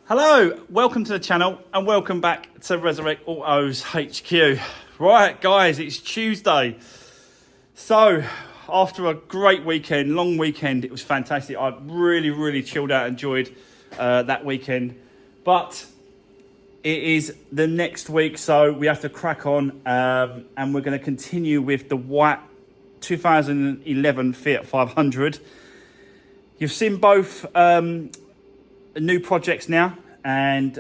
Hello, welcome to the channel and welcome back to Resurwreck Autos HQ. Right guys, it's Tuesday. So after a great weekend, long weekend, it was fantastic. I really chilled out, enjoyed that weekend. But it is the next week, so we have to crack on and we're going to continue with the white 2011 Fiat 500. You've seen both new projects now, and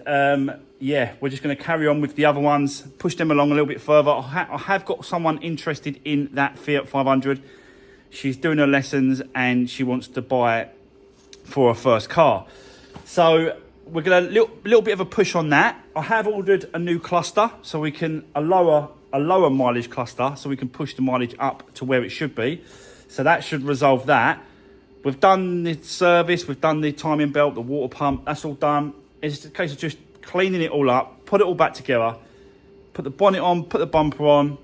yeah, we're just going to carry on with the other ones, push them along a little bit further. I have got someone interested in that Fiat 500. She's doing her lessons and she wants to buy it for her first car, so we're going to little bit of a push on that. I have ordered a new cluster, so we can a lower mileage cluster, so we can push the mileage up to where it should be. So that should resolve that. We've done the service, we've done the timing belt, the water pump, that's all done. It's a case of just cleaning it all up, put it all back together, put the bonnet on, put the bumper on,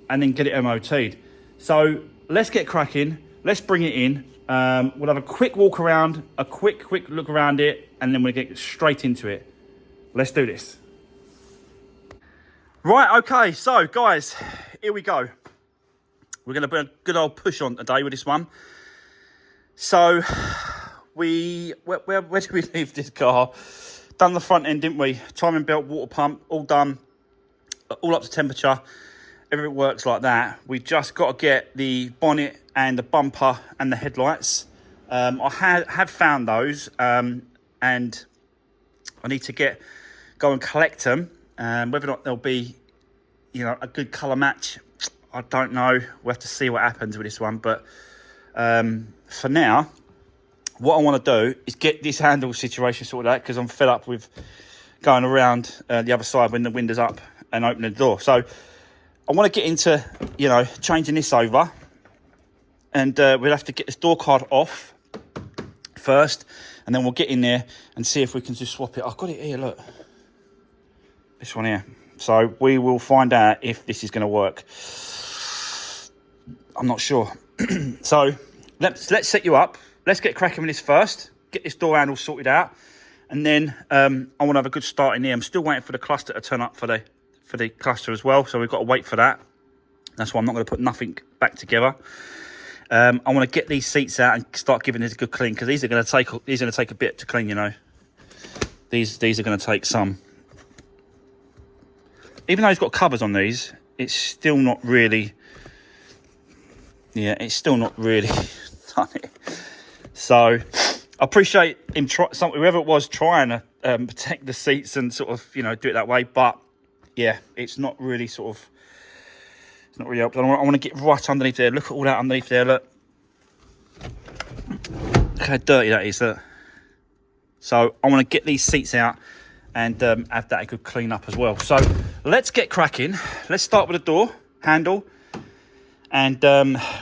and then get it MOT'd. So let's get cracking, let's bring it in. We'll have a quick walk around, a quick look around it, and then we'll get straight into it. Let's do this. Right, okay, so guys, here we go. We're gonna put a good old push on today with this one. So where did we leave this car? Done the front end, didn't we? Timing belt, water pump, all done, all up to temperature. Everything works like that. We just got to get the bonnet and the bumper and the headlights. I had found those, and I need to go and collect them. Whether or not there'll be, a good colour match, I don't know. We'll have to see what happens with this one, but for now, what I want to do is get this handle situation sorted out, because I'm fed up with going around the other side when the window's up and opening the door. So I want to get into, changing this over, and we'll have to get this door card off first, and then we'll get in there and see if we can just swap it. I've got it here, look. This one here. So we will find out if this is going to work. I'm not sure. So let's set you up. Let's get cracking with this first. Get this door handle sorted out, and then I want to have a good start in here. I'm still waiting for the cluster to turn up for the cluster as well, so we've got to wait for that. That's why I'm not going to put nothing back together. I want to get these seats out and start giving this a good clean, because these are going to take a bit to clean. These are going to take some. Even though he's got covers on these, it's still not really. Yeah, it's still not really done it. So I appreciate him whoever it was trying to protect the seats and sort of do it that way. But yeah, it's not really it's not really helped. I want to get right underneath there. Look at all that underneath there. Look how dirty that is. Look. So I want to get these seats out and have that a good clean up as well. So let's get cracking. Let's start with the door handle, and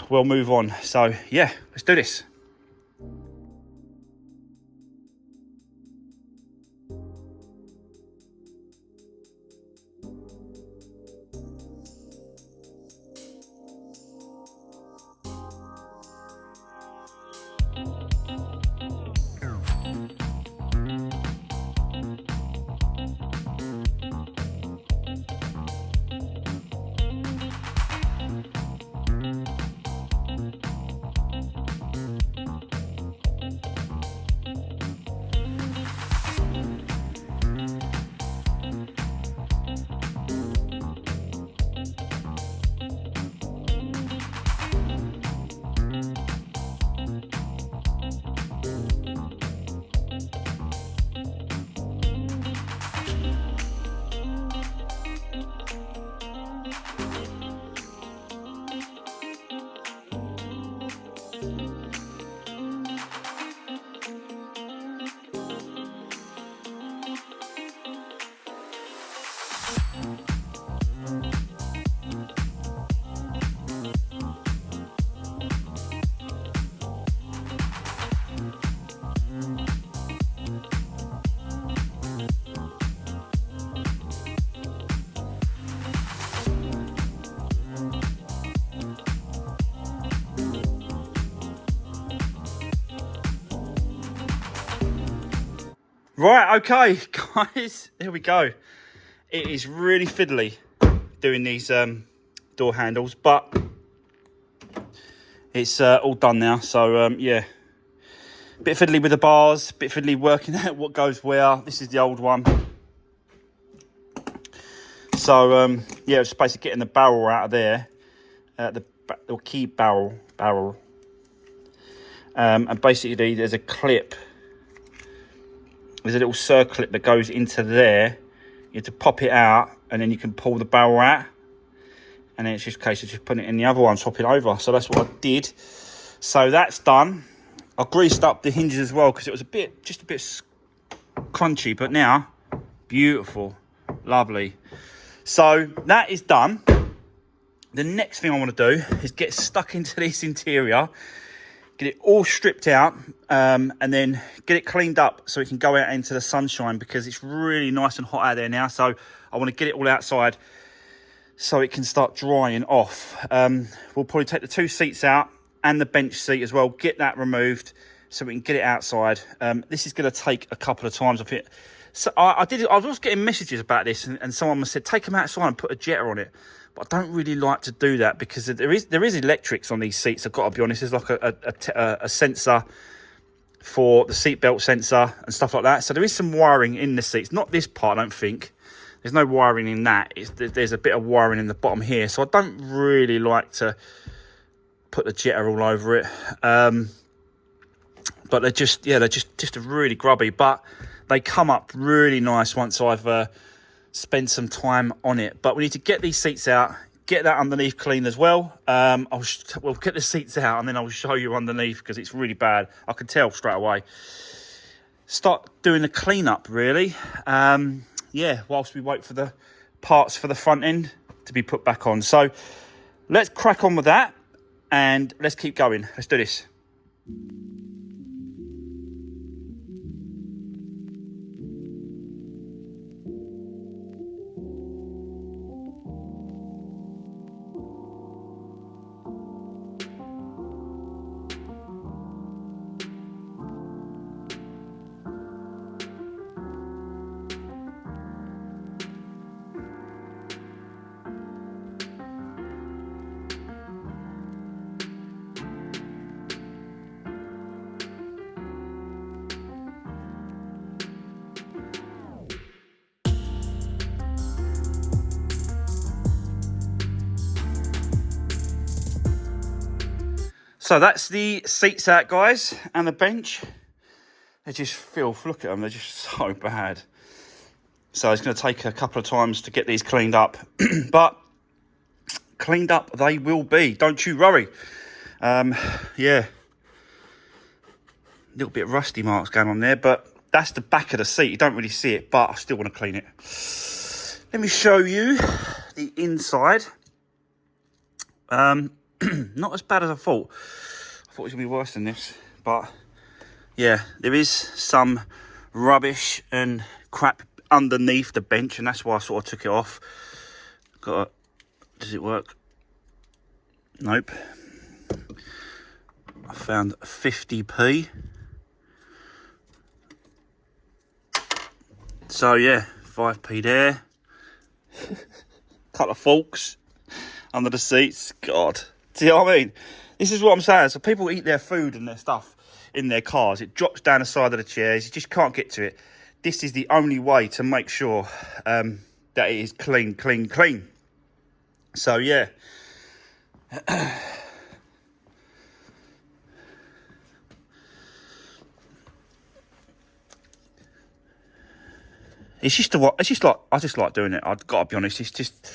we'll move on. So yeah, let's do this. Right, okay, guys, here we go. It is really fiddly doing these door handles, but it's all done now. So, yeah, bit fiddly with the bars, bit fiddly working out what goes where. This is the old one. So, yeah, it's basically getting the barrel out of there, the key barrel. And basically there's a clip. There's a little circlip that goes into there. You have to pop it out, and then you can pull the barrel out. And then it's just a case of just putting it in the other one, swap it over. So that's what I did. So that's done. I greased up the hinges as well because it was just a bit crunchy. But now, beautiful, lovely. So that is done. The next thing I want to do is get stuck into this interior, get it all stripped out, and then get it cleaned up so it can go out into the sunshine, because it's really nice and hot out there now. So I want to get it all outside so it can start drying off. We'll probably take the 2 seats out and the bench seat as well, get that removed so we can get it outside. This is going to take a couple of times. I think. So I was getting messages about this, and someone said, take them outside and put a jetter on it. But I don't really like to do that because there is electrics on these seats. I've got to be honest. There's like a sensor for the seatbelt sensor and stuff like that. So there is some wiring in the seats. Not this part, I don't think. There's no wiring in that. There's a bit of wiring in the bottom here. So I don't really like to put the jetter all over it. But they're just really grubby. But they come up really nice once I've spend some time on it. But we need to get these seats out, get that underneath clean as well. We'll get the seats out and then I'll show you underneath because it's really bad. I can tell straight away. Start doing the cleanup really. Yeah, whilst we wait for the parts for the front end to be put back on. So let's crack on with that and let's keep going. Let's do this. So that's the seats out, guys, and the bench. They just filth. Look at them. They're just so bad. So it's going to take a couple of times to get these cleaned up. But cleaned up they will be. Don't you worry. Yeah. A little bit of rusty marks going on there. But that's the back of the seat. You don't really see it, but I still want to clean it. Let me show you the inside. Not as bad as I thought. I thought it was going to be worse than this. But, yeah, there is some rubbish and crap underneath the bench. And that's why I sort of took it off. Does it work? Nope. I found 50p. So, yeah, 5p there. Couple of forks under the seats. God. Do you know what I mean? This is what I'm saying. So people eat their food and their stuff in their cars. It drops down the side of the chairs. You just can't get to it. This is the only way to make sure that it is clean, clean, clean. So, yeah. I just like doing it. I've got to be honest. It's just,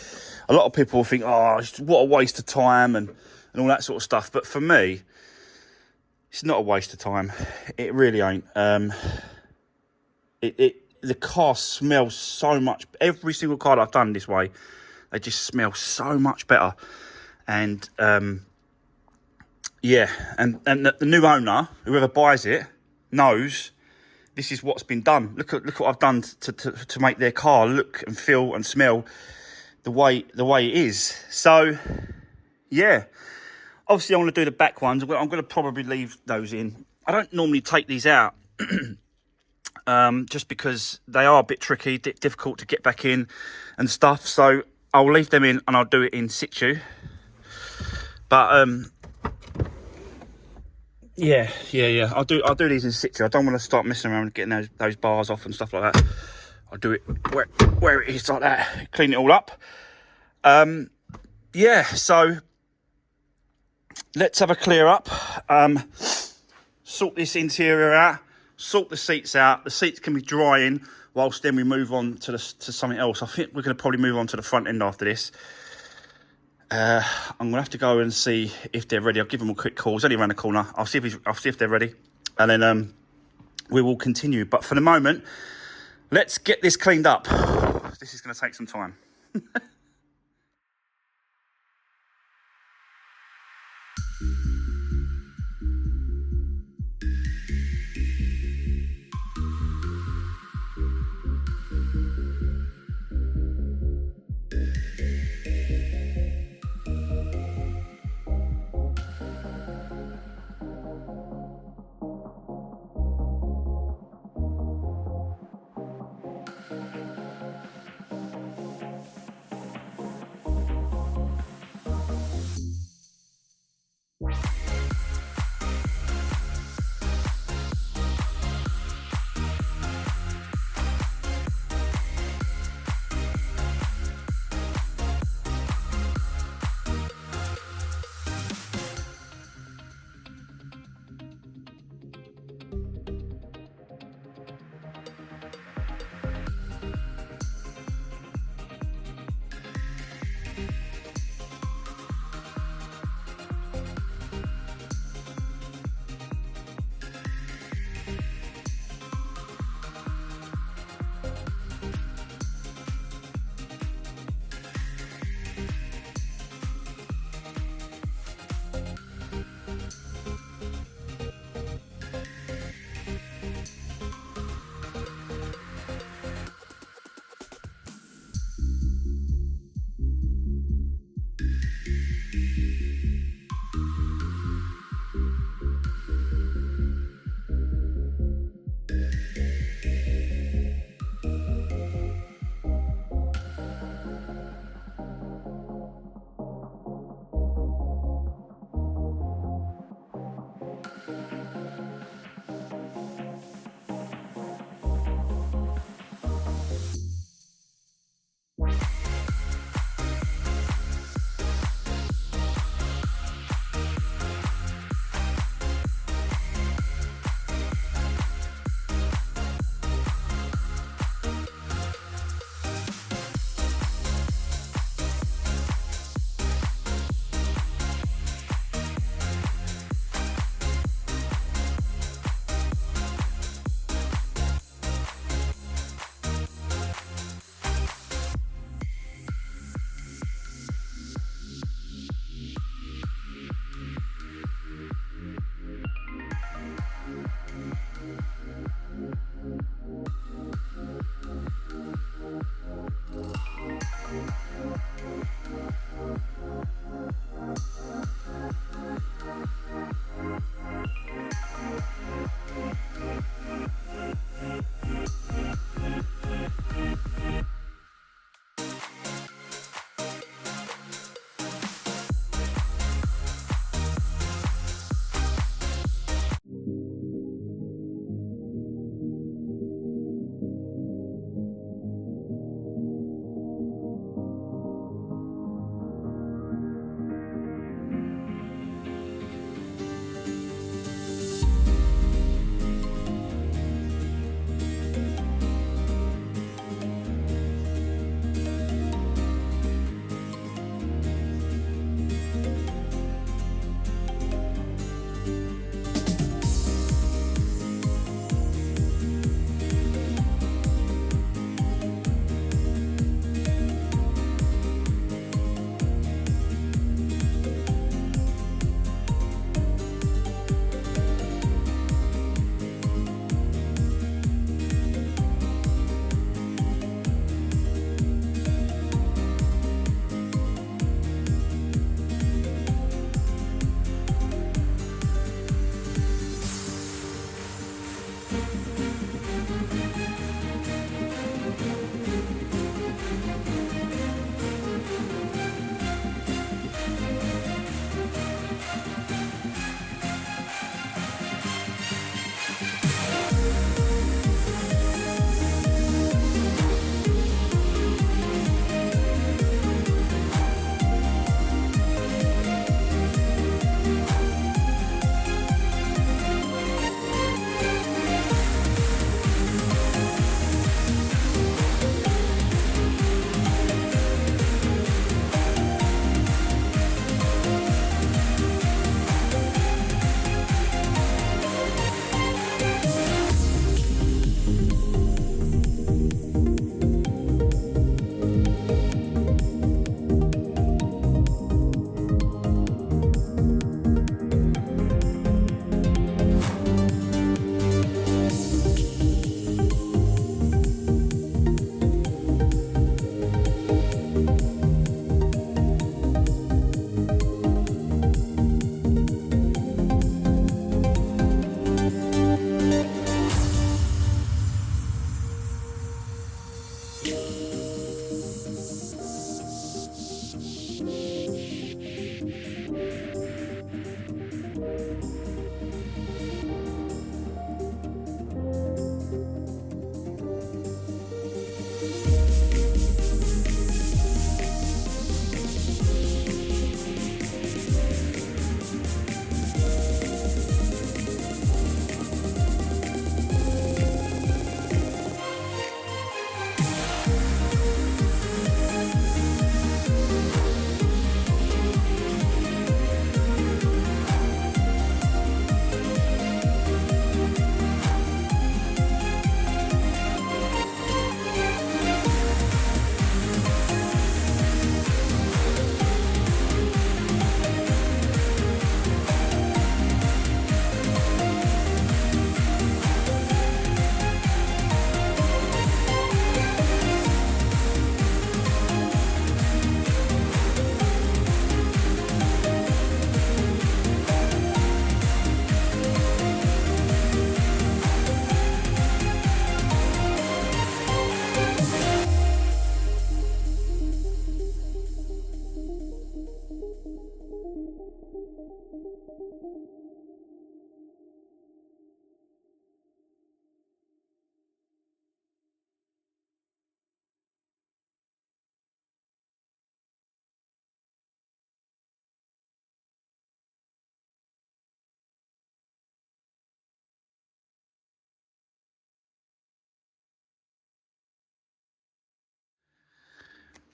a lot of people think, oh, what a waste of time and all that sort of stuff. But for me, it's not a waste of time. It really ain't. The car smells so much. Every single car that I've done this way, they just smell so much better. And yeah, and the new owner, whoever buys it, knows this is what's been done. Look what I've done to make their car look and feel and smell the way it is. So yeah, obviously I want to do the back ones. I'm going to probably leave those in. I don't normally take these out just because they are a bit tricky, difficult to get back in and stuff. So I'll leave them in and I'll do it in situ. But yeah. I'll do these in situ. I don't want to start messing around and getting those bars off and stuff like that. I'll do it where it is like that. Clean it all up. Yeah. So let's have a clear up. Sort this interior out. Sort the seats out. The seats can be drying whilst then we move on to something else. I think we're going to probably move on to the front end after this. I'm going to have to go and see if they're ready. I'll give them a quick call. It's only around the corner. I'll see if they're ready. And then we will continue. But for the moment, let's get this cleaned up. This is going to take some time.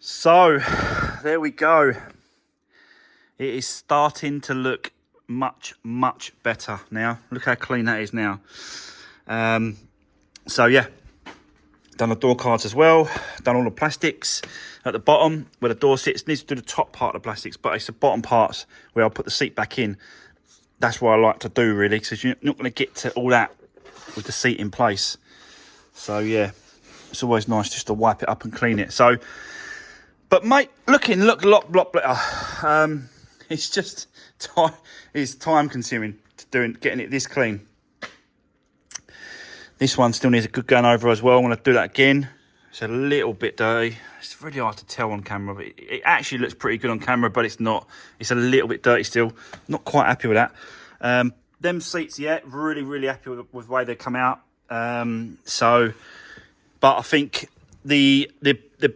So there we go. It is starting to look much better now. Look how clean that is now. So yeah, done the door cards as well, done all the plastics at the bottom where the door sits. Needs to do the top part of the plastics, but it's the bottom parts where I'll put the seat back in. That's what I like to do really, because you're not going to get to all that with the seat in place. So yeah, it's always nice just to wipe it up and clean it. So, but mate, look a lot better. It's just time consuming getting it this clean. This one still needs a good going over as well. I'm going to do that again. It's a little bit dirty. It's really hard to tell on camera, but it actually looks pretty good on camera, but it's not. It's a little bit dirty still. Not quite happy with that. Them seats, yeah, really happy with the way they come out. So, but I think the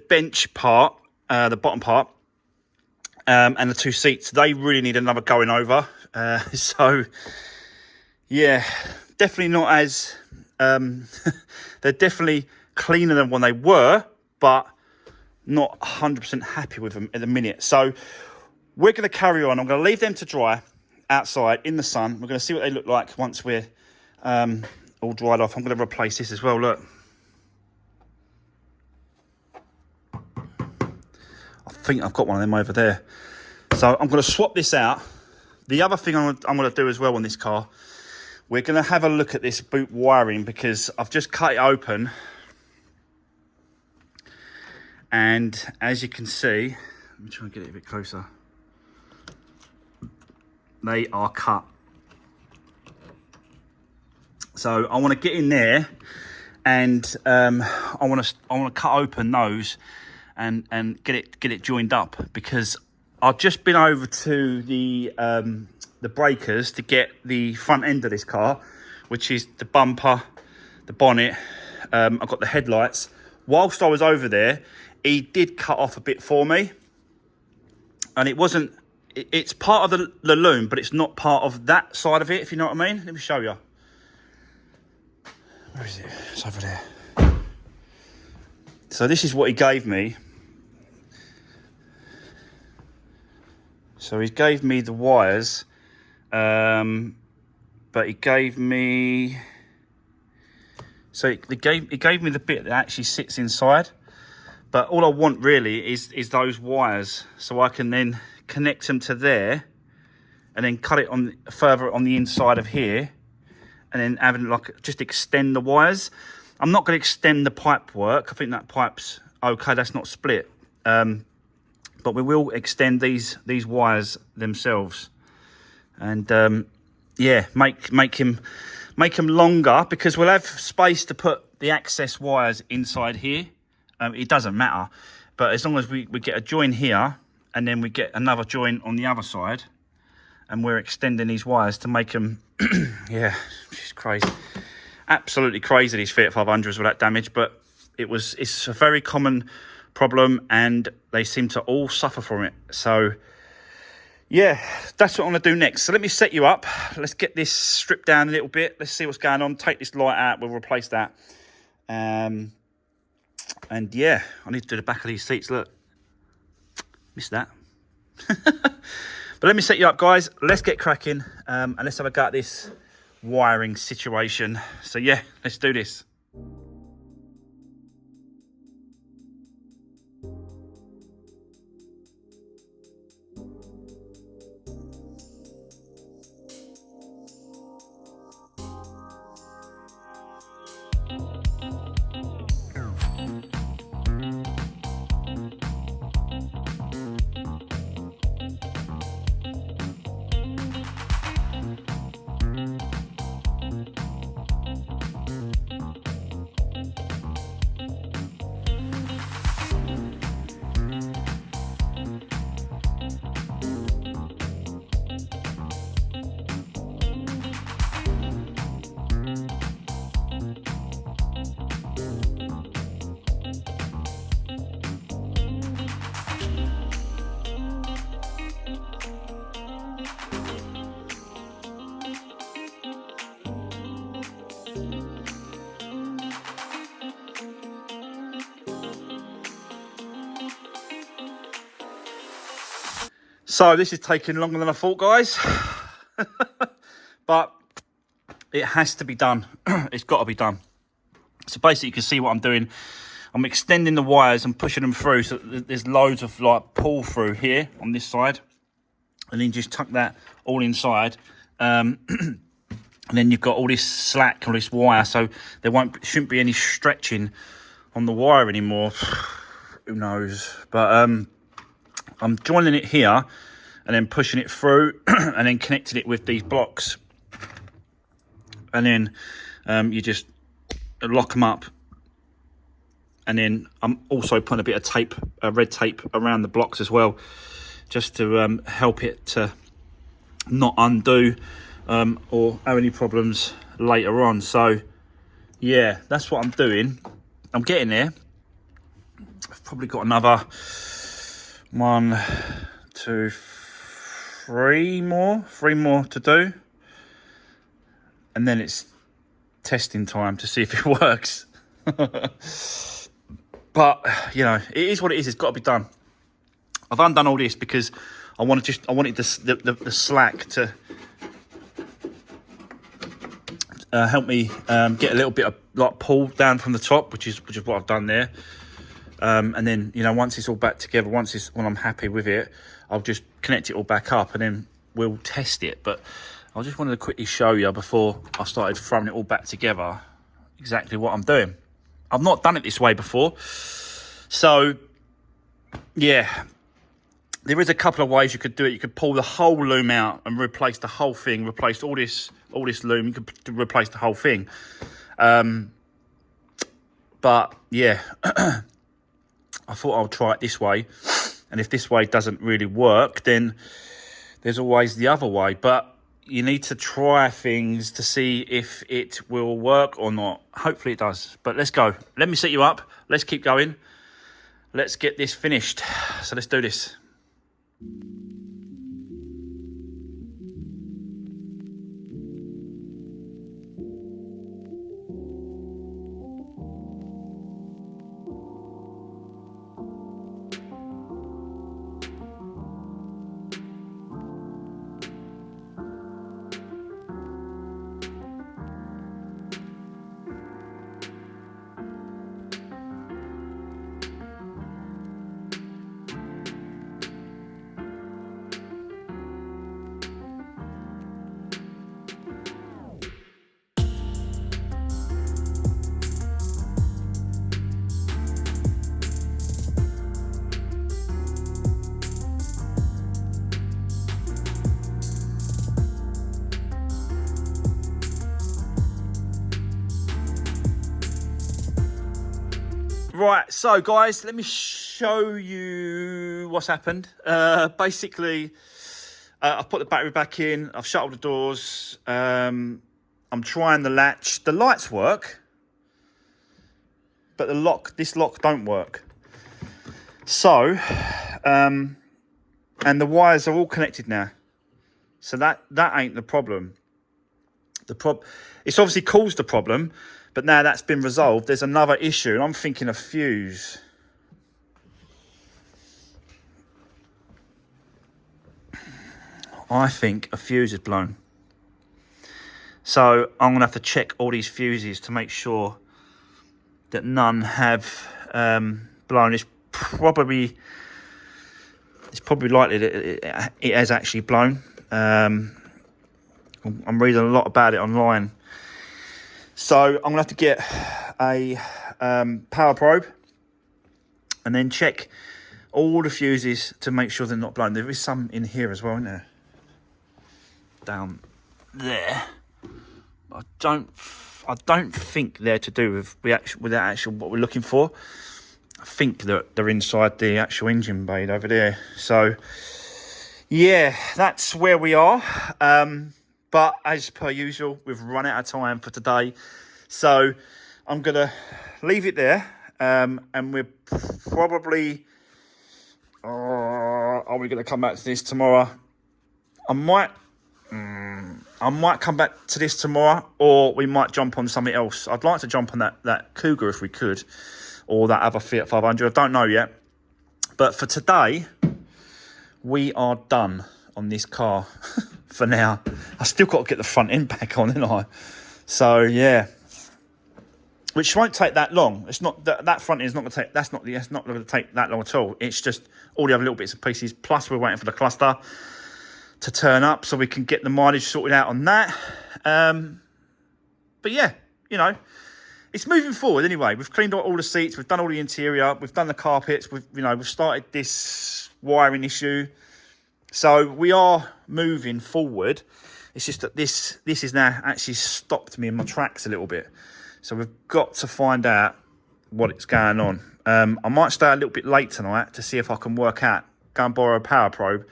bench part, the bottom part, and the two seats, they really need another going over. So, yeah, definitely not as... they're definitely cleaner than when they were, but not 100% happy with them at the minute. So we're going to carry on. I'm going to leave them to dry outside in the sun. We're going to see what they look like once we're all dried off. I'm going to replace this as well. Look, I think I've got one of them over there. So I'm going to swap this out. The other thing I'm going to do as well on this car, we're going to have a look at this boot wiring, because I've just cut it open. And as you can see, let me try and get it a bit closer. They are cut. So I want to get in there and I want to cut open those and get it joined up, because I've just been over to the breakers to get the front end of this car, which is the bumper, the bonnet. I've got the headlights. Whilst I was over there, he did cut off a bit for me, and it's part of the loom, but it's not part of that side of it, if you know what I mean. Let me show you. Where is it? It's over there. So this is what he gave me. So he gave me the wires, but he gave me... So he gave me the bit that actually sits inside. But all I want really is those wires, so I can then connect them to there, and then cut it on further on the inside of here, and then having like just extend the wires. I'm not going to extend the pipe work. I think that pipe's okay. That's not split. But we will extend these wires themselves, and yeah, make them longer, because we'll have space to put the access wires inside here. It doesn't matter, but as long as we get a join here, and then we get another join on the other side, and we're extending these wires to make them, yeah, it's crazy, absolutely crazy, these Fiat 500s with that damage. But it's a very common problem, and they seem to all suffer from it. So yeah, that's what I'm gonna do next. So let me set you up. Let's get this stripped down a little bit. Let's see what's going on. Take this light out, we'll replace that. And yeah, I need to do the back of these seats. Look, missed that. But let me set you up, guys. Let's get cracking, and let's have a go at this wiring situation. So yeah, let's do this. So this is taking longer than I thought, guys. But it has to be done. It's got to be done. So basically, you can see what I'm doing. I'm extending the wires and pushing them through. So there's loads of like pull through here on this side. And then just tuck that all inside. And then you've got all this slack, all this wire. So there shouldn't be any stretching on the wire anymore. Who knows? But I'm joining it here and then pushing it through and then connecting it with these blocks. And then you just lock them up. And then I'm also putting a bit of tape, red tape around the blocks as well, just to help it to not undo or have any problems later on. So yeah, that's what I'm doing. I'm getting there. I've probably got another 1, 2, 3 more to do, and then it's testing time to see if it works. But you know, it is what it is. It's got to be done. I've undone all this because I wanted the slack to help me get a little bit of like pull down from the top, which is what I've done there. And then, you know, once it's all back together, when I'm happy with it, I'll just connect it all back up and then we'll test it. But I just wanted to quickly show you before I started throwing it all back together exactly what I'm doing. I've not done it this way before. So yeah, there is a couple of ways you could do it. You could pull the whole loom out and replace the whole thing, replace all this loom. You could replace the whole thing. But yeah, I thought I'll try it this way. And if this way doesn't really work, then there's always the other way. But you need to try things to see if it will work or not. Hopefully it does. But let's go. Let me set you up. Let's keep going. Let's get this finished. So let's do this. Right, so guys, let me show you what's happened. Basically, I've put the battery back in. I've shut all the doors. I'm trying the latch. The lights work, but this lock don't work. So, and the wires are all connected now. So that ain't the problem. It's obviously caused the problem, but now that's been resolved. There's another issue, and I'm thinking a fuse. I think a fuse is blown. So I'm gonna have to check all these fuses to make sure that none have blown. It's probably likely that it has actually blown. I'm reading a lot about it online. So I'm gonna have to get a power probe and then check all the fuses to make sure they're not blown. There is some in here as well, isn't there? Down there. I don't think they're to do with the actual what we're looking for. I think they're inside the actual engine bay over there. So yeah, that's where we are. But as per usual, we've run out of time for today. So I'm going to leave it there. And we're probably... are we going to come back to this tomorrow? I might come back to this tomorrow, or we might jump on something else. I'd like to jump on that Cougar if we could, or that other Fiat 500. I don't know yet. But for today, we are done on this car for now. I still got to get the front end back on, haven't I? So yeah, which won't take that long. It's not that front end is not going to take. That's not going to take that long at all. It's just all the other little bits and pieces. Plus, we're waiting for the cluster to turn up so we can get the mileage sorted out on that. But yeah, you know, it's moving forward anyway. We've cleaned out all the seats. We've done all the interior. We've done the carpets. We've started this wiring issue. So we are moving forward. It's just that this is now actually stopped me in my tracks a little bit. So we've got to find out what's going on. I might stay a little bit late tonight to see if I can work out, go and borrow a power probe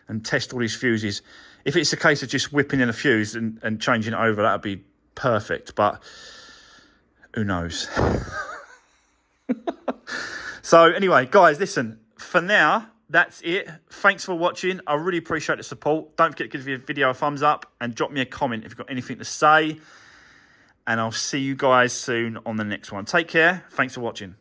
and test all these fuses. If it's a case of just whipping in a fuse and changing it over, that would be perfect. But who knows? So anyway, guys, listen, for now, that's it. Thanks for watching. I really appreciate the support. Don't forget to give the video a thumbs up and drop me a comment if you've got anything to say. And I'll see you guys soon on the next one. Take care. Thanks for watching.